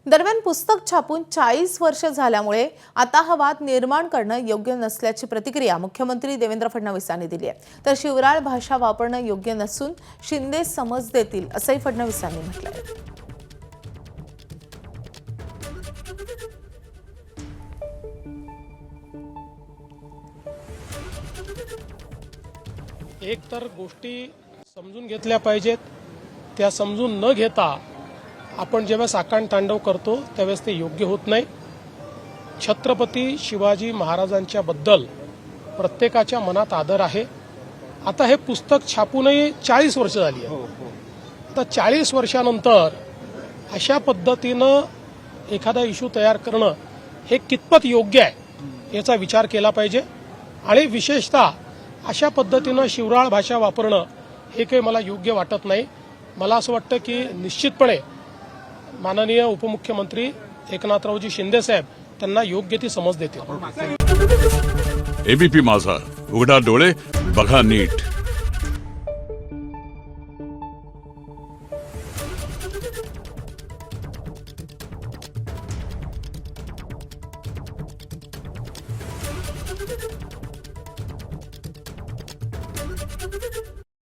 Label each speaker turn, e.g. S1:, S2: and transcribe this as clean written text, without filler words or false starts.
S1: दरम्यान पुस्तक छापून 40 वर्ष झाल्यामुळे आता हा वाद निर्माण करणं योग्य नसल्याची प्रतिक्रिया मुख्यमंत्री देवेंद्र फडणवीस यांनी दिली आहे। तर शिवराळ भाषा वापरणं योग्य नसून शिंदे समज देतील असंही फडणवीस यांनी म्हटलंय।
S2: एक तर गोष्टी समजून घेतल्या पाहिजेत, त्या समजून न घेता आपण जेव्हा साकाण तांडव करतो त्यावेळेस ते योग्य होत नाही। छत्रपती शिवाजी महाराजांच्या बद्दल प्रत्येकाच्या मनात आदर आहे। आता हे पुस्तक छापूनही 40 वर्ष झाली आहे। तर 40 वर्षानंतर अशा पद्धतीनं एखादा इश्यू तयार करणं हे कितपत योग्य आहे याचा विचार केला पाहिजे। आणि विशेषतः अशा पद्धतीनं शिवराळ भाषा वापरणं हे काही मला योग्य वाटत नाही। मला असं वाटतं की निश्चितपणे माननीय उपमुख्यमंत्री एकनाथरावजी शिंदे साहेब त्यांना योग्य ती समज देतील।
S3: एबीपी माझा, उघडा डोळे बघा नीट।
S4: Thank you.